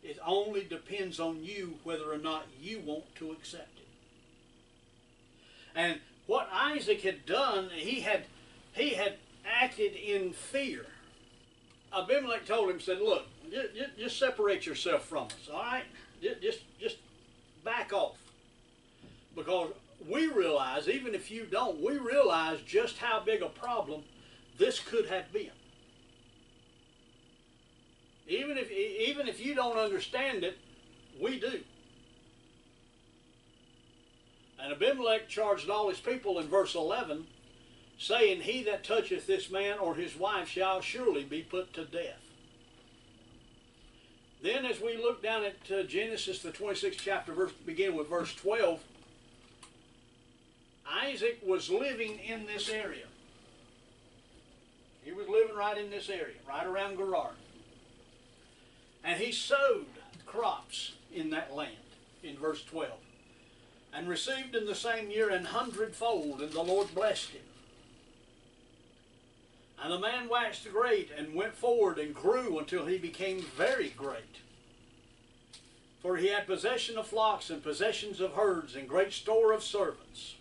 It only depends on you whether or not you want to accept it. And what Isaac had done, he had acted in fear. Abimelech told him, said, look, just separate yourself from us, all right? Just back off. Because we realize, even if you don't, we realize just how big a problem this could have been. Even if you don't understand it, we do. And Abimelech charged all his people in verse 11, saying, he that toucheth this man or his wife shall surely be put to death. Then as we look down at Genesis, the 26th chapter, begin with verse 12, Isaac was living in this area. He was living right in this area, right around Gerar. And he sowed crops in that land, in verse 12. And received in the same year 100-fold, and the Lord blessed him. And the man waxed great, and went forward, and grew until he became very great. For he had possession of flocks, and possessions of herds, and great store of servants.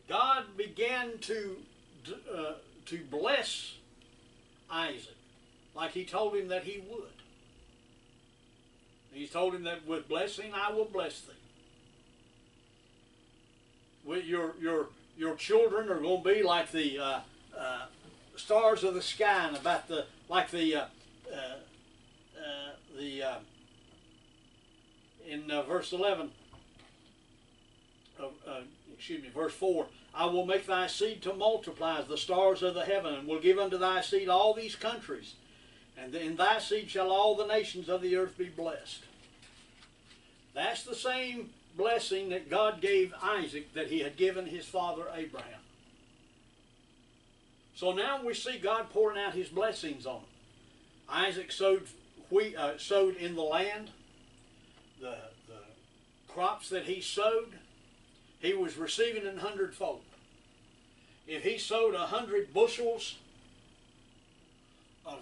God began to bless Isaac, like he told him that he would. He told him that with blessing I will bless thee. With your children are going to be like the stars of the sky, and about in verse 11. Verse 4, I will make thy seed to multiply as the stars of the heaven, and will give unto thy seed all these countries, and in thy seed shall all the nations of the earth be blessed. That's the same blessing that God gave Isaac that he had given his father Abraham. So now we see God pouring out his blessings on him. Isaac sowed in the land. The crops that he sowed, he was receiving 100-fold. If he sowed 100 bushels of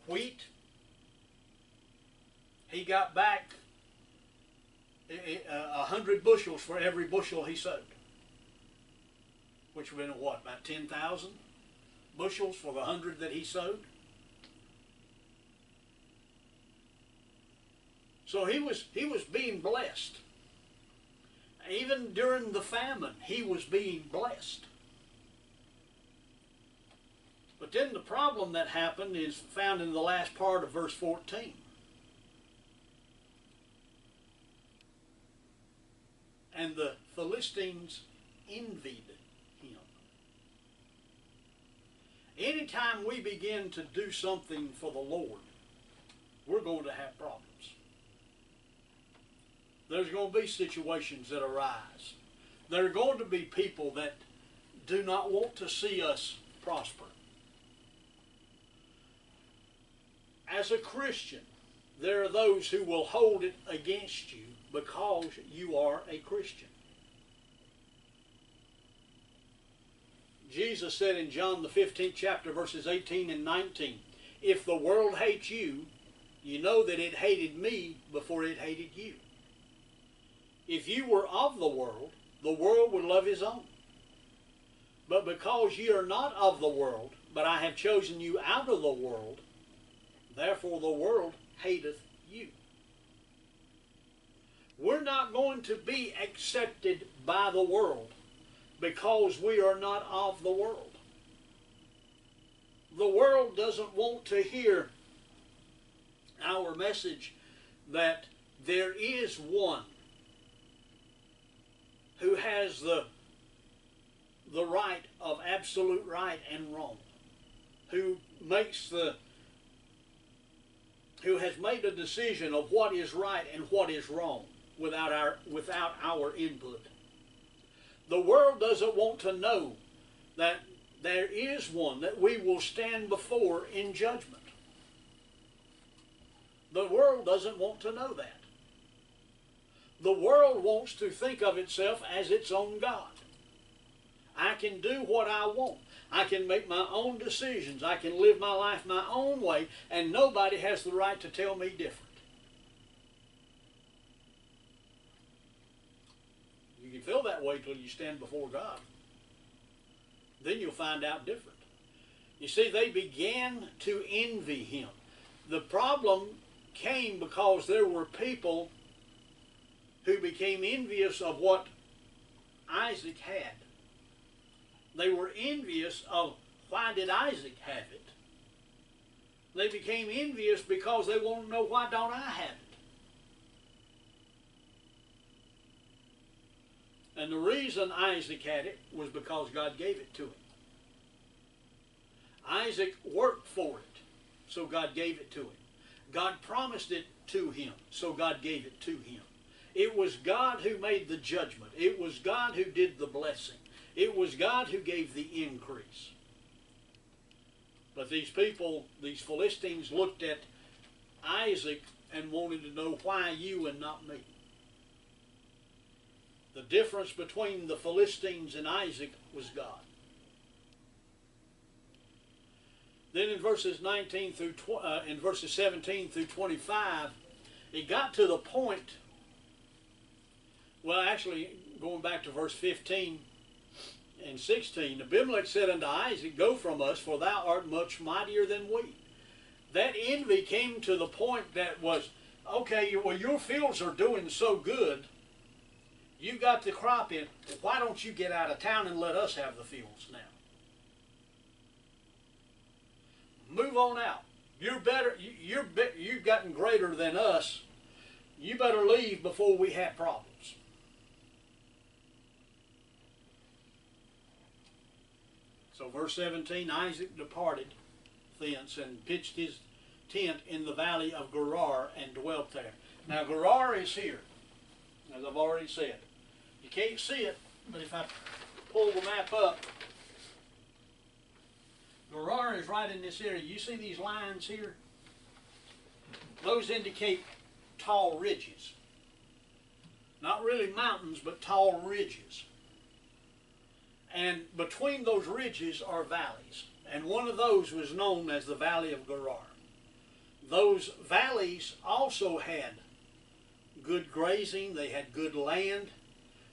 wheat, he got back 100 bushels for every bushel he sowed. Which would have been what, about 10,000 bushels for the 100 that he sowed? So he was being blessed. Even during the famine, he was being blessed. But then the problem that happened is found in the last part of verse 14. And the Philistines envied him. Anytime we begin to do something for the Lord, we're going to have problems. There's going to be situations that arise. There are going to be people that do not want to see us prosper. As a Christian, there are those who will hold it against you because you are a Christian. Jesus said in John the 15th chapter, verses 18 and 19, if the world hates you, you know that it hated me before it hated you. If you were of the world would love his own. But because ye are not of the world, but I have chosen you out of the world, therefore the world hateth you. We're not going to be accepted by the world because we are not of the world. The world doesn't want to hear our message that there is one who has the right of absolute right and wrong, who has made a decision of what is right and what is wrong without our input. The world doesn't want to know that there is one that we will stand before in judgment. The world doesn't want to know that. The world wants to think of itself as its own God. I can do what I want. I can make my own decisions. I can live my life my own way, and nobody has the right to tell me different. You can feel that way till you stand before God. Then you'll find out different. You see, they began to envy him. The problem came because there were people who became envious of what Isaac had. They were envious of, why did Isaac have it? They became envious because they want to know, why don't I have it? And the reason Isaac had it was because God gave it to him. Isaac worked for it, so God gave it to him. God promised it to him, so God gave it to him. It was God who made the judgment. It was God who did the blessing. It was God who gave the increase. But these people, these Philistines, looked at Isaac and wanted to know, why you and not me? The difference between the Philistines and Isaac was God. Then in verses 17 through 25, it got to the point. Well, actually, going back to verse 15 and 16, Abimelech said unto Isaac, go from us, for thou art much mightier than we. That envy came to the point that was, okay, well, your fields are doing so good. You got the crop in. Why don't you get out of town and let us have the fields now? Move on out. You're better. You've gotten greater than us. You better leave before we have problems. So verse 17, Isaac departed thence and pitched his tent in the valley of Gerar and dwelt there. Now Gerar is here, as I've already said. You can't see it, but if I pull the map up, Gerar is right in this area. You see these lines here? Those indicate tall ridges. Not really mountains, but tall ridges. And between those ridges are valleys. And one of those was known as the Valley of Gerar. Those valleys also had good grazing. They had good land.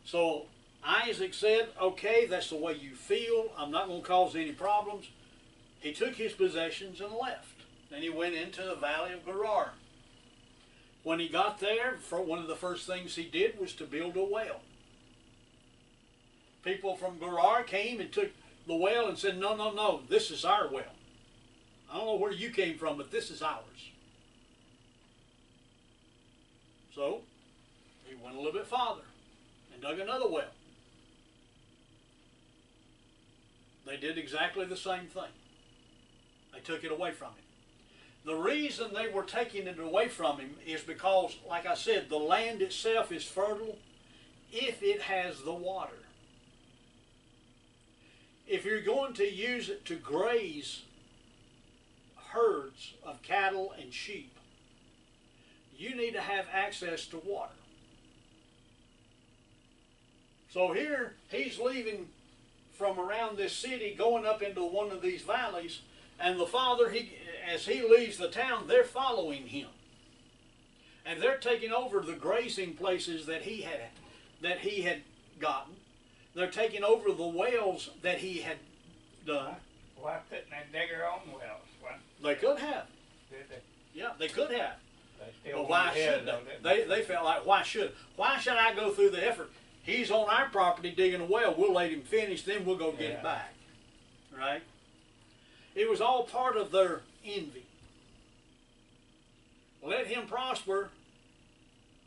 So Isaac said, okay, that's the way you feel. I'm not going to cause any problems. He took his possessions and left. Then he went into the Valley of Gerar. When he got there, one of the first things he did was to build a well. People from Gerar came and took the well and said, no, no, no, this is our well. I don't know where you came from, but this is ours. So he went a little bit farther and dug another well. They did exactly the same thing. They took it away from him. The reason they were taking it away from him is because, like I said, the land itself is fertile if it has the water. If you're going to use it to graze herds of cattle and sheep, you need to have access to water. So here, he's leaving from around this city, going up into one of these valleys, and the father, as he leaves the town, they're following him. And they're taking over the grazing places that he had gotten. They're taking over the wells that he had done. Why couldn't they dig their own wells? Why? They could have. Did they? Yeah, they could have. They still But why went ahead, should though, they? didn't They felt like, why should I go through the effort? He's on our property digging a well. We'll let him finish, then we'll go get it back. Right? It was all part of their envy. Let him prosper.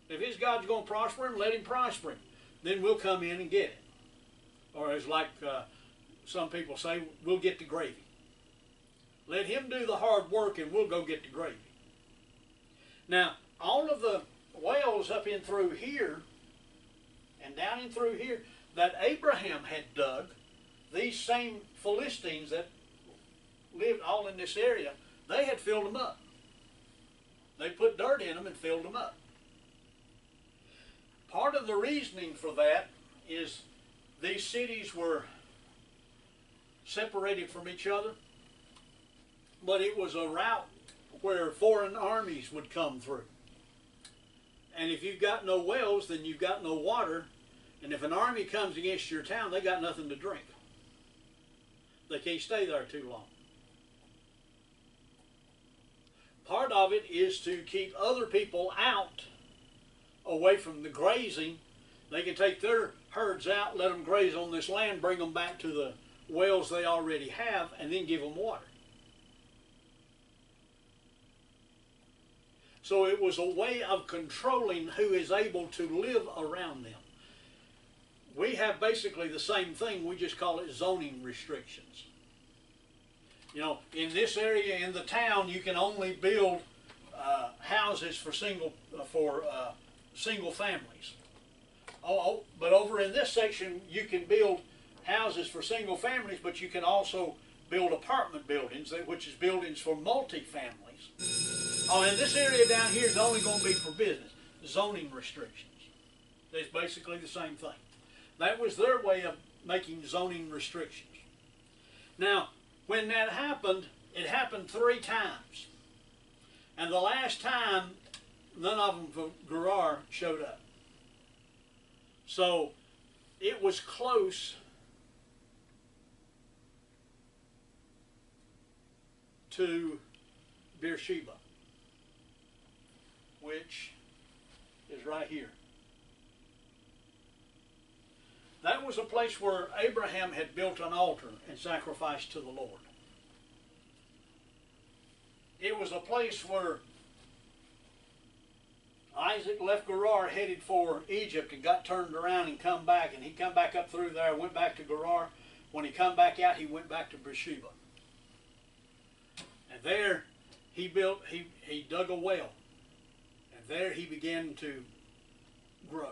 If his God's going to prosper him, let him prosper him. Then we'll come in and get it. Or as like some people say, we'll get the gravy. Let him do the hard work and we'll go get the gravy. Now, all of the wells up in through here and down in through here that Abraham had dug, these same Philistines that lived all in this area, they had filled them up. They put dirt in them and filled them up. Part of the reasoning for that is these cities were separated from each other, but it was a route where foreign armies would come through. And if you've got no wells, then you've got no water. And if an army comes against your town, they got nothing to drink. They can't stay there too long. Part of it is to keep other people out, away from the grazing. They can take their herds out, let them graze on this land, bring them back to the wells they already have, and then give them water. So it was a way of controlling who is able to live around them. We have basically the same thing, we just call it zoning restrictions. You know, in this area in the town, you can only build houses for single families. But over in this section, you can build houses for single families, but you can also build apartment buildings, which is buildings for multi-families. Oh, and this area down here is only going to be for business. Zoning restrictions. It's basically the same thing. That was their way of making zoning restrictions. Now, when that happened, it happened 3 times. And the last time, none of them from Gerar showed up. So, it was close to Beersheba, which is right here. That was a place where Abraham had built an altar and sacrificed to the Lord. It was a place where Isaac left Gerar, headed for Egypt, and got turned around and come back. And he come back up through there, went back to Gerar. When he come back out, he went back to Beersheba. And there he dug a well. And there he began to grow.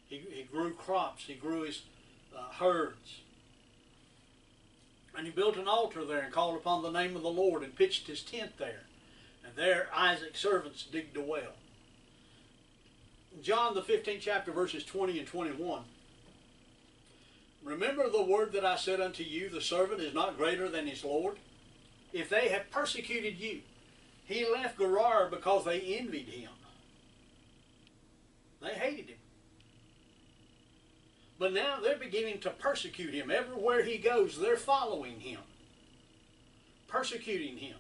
He grew crops. He grew his herds. And he built an altar there and called upon the name of the Lord and pitched his tent there. And there Isaac's servants digged a well. John the 15th chapter, verses 20 and 21. Remember the word that I said unto you, the servant is not greater than his Lord. If they have persecuted you, he left Gerar because they envied him. They hated him. But now they're beginning to persecute him. Everywhere he goes, they're following him, persecuting him.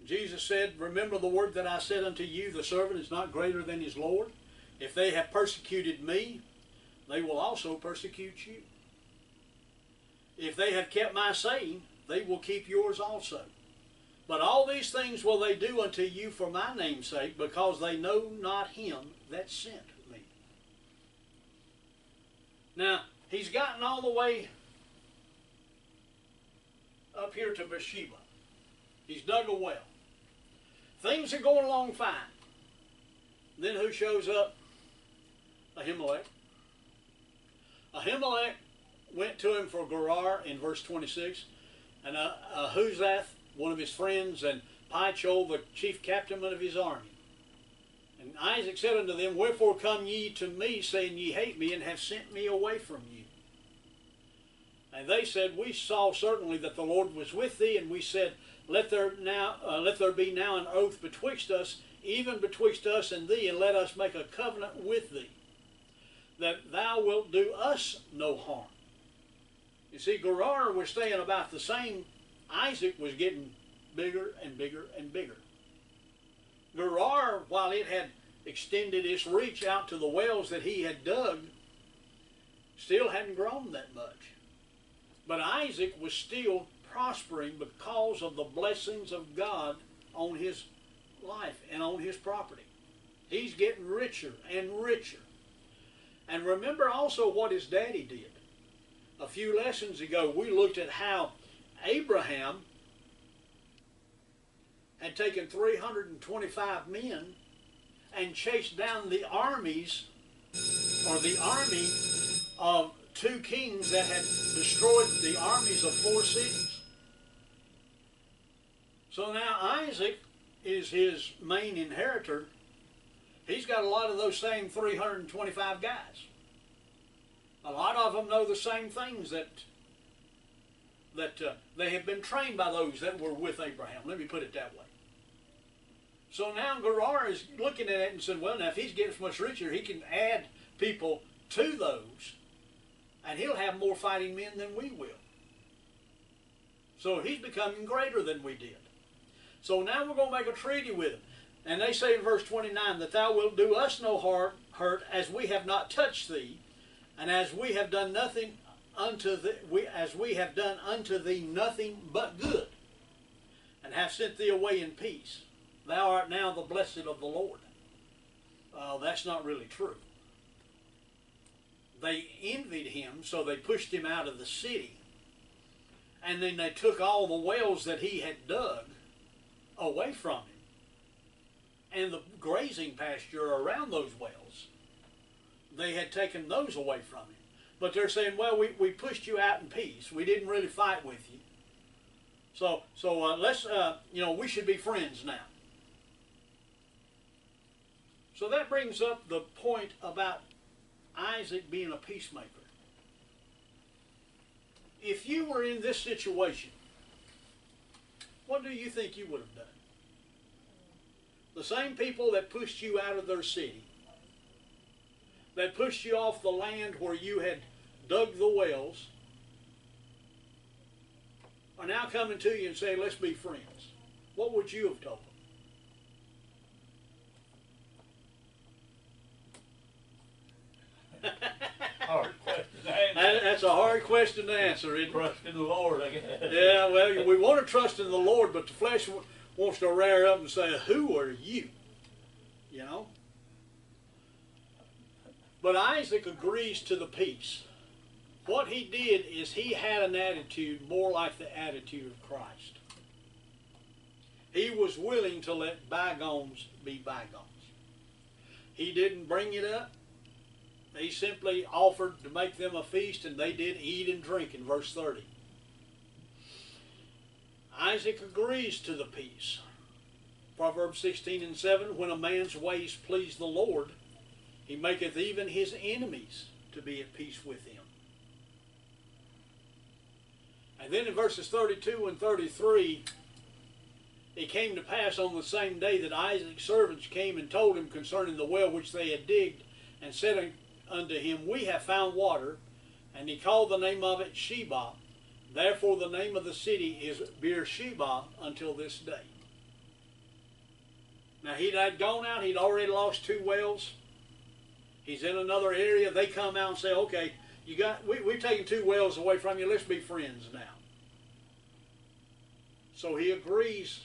Jesus said, remember the word that I said unto you, the servant is not greater than his Lord. If they have persecuted me, they will also persecute you. If they have kept my saying, they will keep yours also. But all these things will they do unto you for my name's sake, because they know not him that sent me. Now, he's gotten all the way up here to Beersheba. He's dug a well. Things are going along fine. Then who shows up? Ahimelech. Ahimelech went to him for Gerar in verse 26. And Ahuzath, one of his friends, and Pichol, the chief captain of his army. And Isaac said unto them, wherefore come ye to me, saying ye hate me, and have sent me away from you? And they said, we saw certainly that the Lord was with thee, and we said, let there be now an oath betwixt us, even betwixt us and thee, and let us make a covenant with thee, that thou wilt do us no harm. You see, Gerar was staying about the same. Isaac was getting bigger and bigger and bigger. Gerar, while it had extended its reach out to the wells that he had dug, still hadn't grown that much. But Isaac was still prospering because of the blessings of God on his life and on his property. He's getting richer and richer. And remember also what his daddy did. A few lessons ago, we looked at how Abraham had taken 325 men and chased down the armies, or the army of 2 kings that had destroyed the armies of 4 cities. So now Isaac is his main inheritor. He's got a lot of those same 325 guys. A lot of them know the same things that that they have been trained by those that were with Abraham. Let me put it that way. So now Gerar is looking at it and said, well, now if he's getting so much richer, he can add people to those, and he'll have more fighting men than we will. So he's becoming greater than we did. So now we're going to make a treaty with him. And they say in verse 29 that thou wilt do us no hurt, as we have not touched thee, and as we have done nothing unto thee, as we have done unto thee nothing but good, and have sent thee away in peace. Thou art now the blessed of the Lord. That's not really true. They envied him, so they pushed him out of the city. And then they took all the wells that he had dug away from him, and the grazing pasture around those wells, they had taken those away from him. But they're saying, well, we pushed you out in peace. We didn't really fight with you. So let's, we should be friends now. So that brings up the point about Isaac being a peacemaker. If you were in this situation, what do you think you would have done? The same people that pushed you out of their city, that pushed you off the land where you had dug the wells, are now coming to you and saying, let's be friends. What would you have told them? Hard question to answer. That's a hard question to answer, isn't it? Trust in the Lord, I guess. Yeah, well, we want to trust in the Lord, but the flesh wants to rear up and say, who are you? You know? But Isaac agrees to the peace. What he did is he had an attitude more like the attitude of Christ. He was willing to let bygones be bygones. He didn't bring it up. He simply offered to make them a feast, and they did eat and drink in verse 30. Isaac agrees to the peace. Proverbs 16:7, when a man's ways please the Lord, he maketh even his enemies to be at peace with him. And then in verses 32 and 33, it came to pass on the same day that Isaac's servants came and told him concerning the well which they had digged, and said unto him, we have found water. And he called the name of it Sheba. Therefore the name of the city is Beersheba until this day. Now he had gone out, he'd already lost 2 wells. He's in another area. They come out and say, okay, we've taken 2 wells away from you, let's be friends now. So he agrees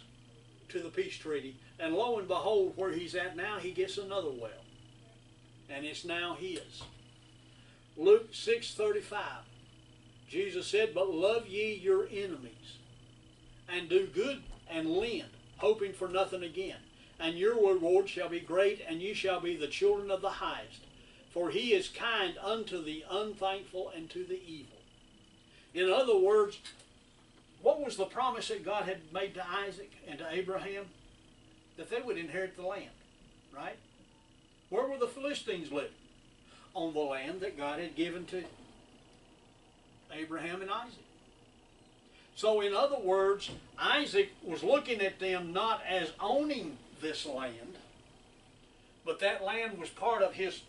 to the peace treaty, and lo and behold, where he's at now, he gets another well. And it's now his. Luke 6:35. Jesus said, but love ye your enemies, and do good and lend, hoping for nothing again. And your reward shall be great, and ye shall be the children of the highest. For he is kind unto the unthankful and to the evil. In other words, what was the promise that God had made to Isaac and to Abraham? That they would inherit the land, right? Where were the Philistines living? On the land that God had given to Abraham and Isaac. So in other words, Isaac was looking at them not as owning this land, but that land was part of his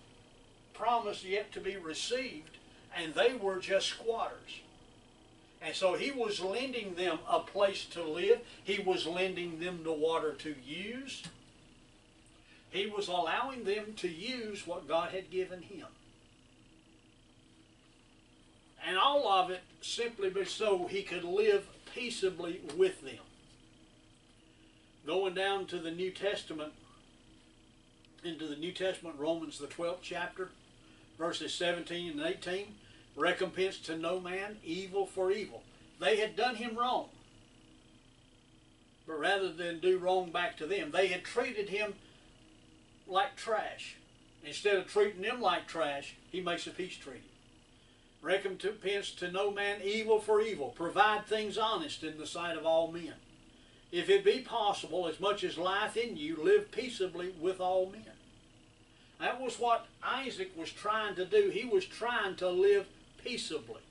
promise yet to be received, and they were just squatters. And so he was lending them a place to live. He was lending them the water to use. He was allowing them to use what God had given him. And all of it simply so he could live peaceably with them. Going down to the New Testament, into the New Testament, Romans the 12th chapter, verses 17 and 18, recompense to no man evil for evil. They had done him wrong. But rather than do wrong back to them, they had treated him like trash. Instead of treating them like trash, he makes a peace treaty. Recompense to no man evil for evil. Provide things honest in the sight of all men. If it be possible, as much as lieth in you, live peaceably with all men. That was what Isaac was trying to do. He was trying to live peaceably.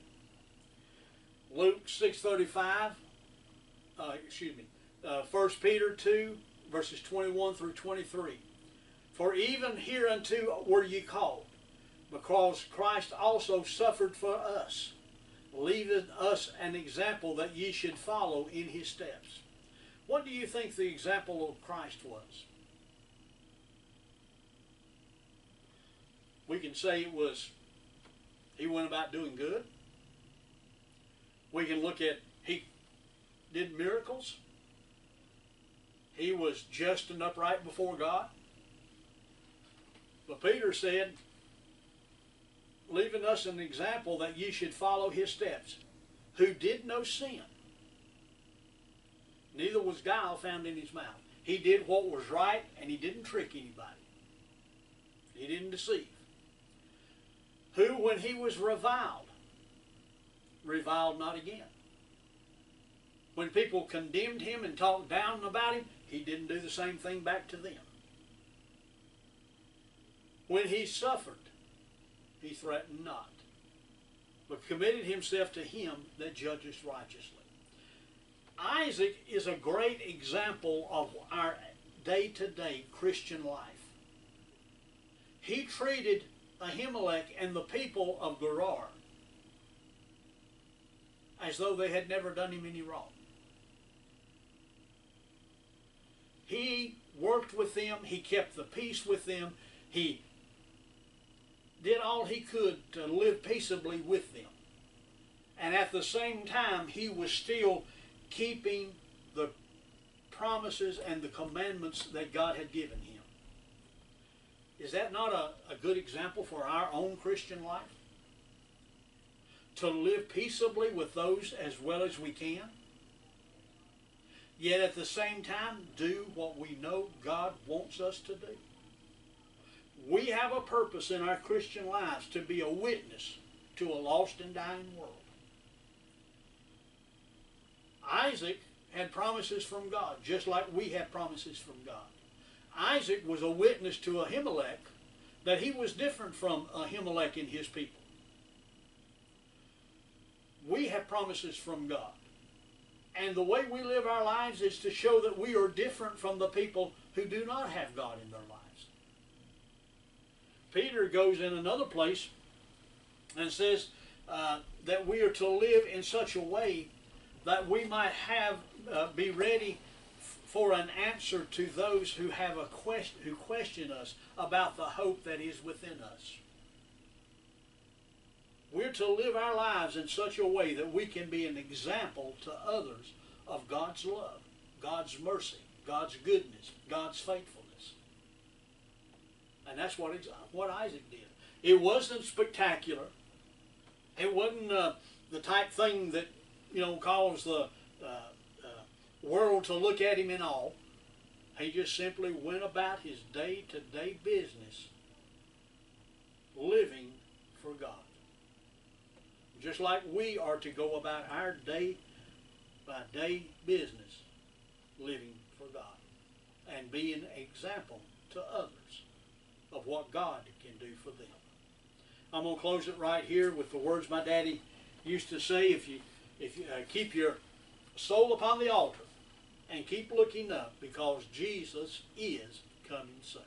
Luke 6:35, 1 Peter 2, verses 21 through 23. For even hereunto were ye called, because Christ also suffered for us, leaving us an example that ye should follow in his steps. What do you think the example of Christ was? We can say it was, he went about doing good. We can look at, he did miracles. He was just and upright before God. But Peter said, leaving us an example that ye should follow his steps, who did no sin. Neither was guile found in his mouth. He did what was right, and he didn't trick anybody. He didn't deceive. Who, when he was reviled not again. When people condemned him and talked down about him, he didn't do the same thing back to them. When he suffered, he threatened not, but committed himself to him that judgeth righteously. Isaac is a great example of our day-to-day Christian life. He treated Ahimelech and the people of Gerar as though they had never done him any wrong. He worked with them. He kept the peace with them. He did all he could to live peaceably with them. And at the same time, he was still keeping the promises and the commandments that God had given him. Is that not a good example for our own Christian life? To live peaceably with those as well as we can, yet at the same time do what we know God wants us to do. We have a purpose in our Christian lives to be a witness to a lost and dying world. Isaac had promises from God, just like we have promises from God. Isaac was a witness to Ahimelech that he was different from Ahimelech and his people. We have promises from God. And the way we live our lives is to show that we are different from the people who do not have God in their lives. Peter goes in another place and says that we are to live in such a way that we might be ready for an answer to those who have who question us about the hope that is within us. We're to live our lives in such a way that we can be an example to others of God's love, God's mercy, God's goodness, God's faithfulness. And that's what Isaac did. It wasn't spectacular. It wasn't the type thing that, caused the world to look at him in awe. He just simply went about his day-to-day business living for God. Just like we are to go about our day-by-day business living for God and be an example to others of what God can do for them. I'm going to close it right here with the words my daddy used to say, if you keep your soul upon the altar and keep looking up, because Jesus is coming soon.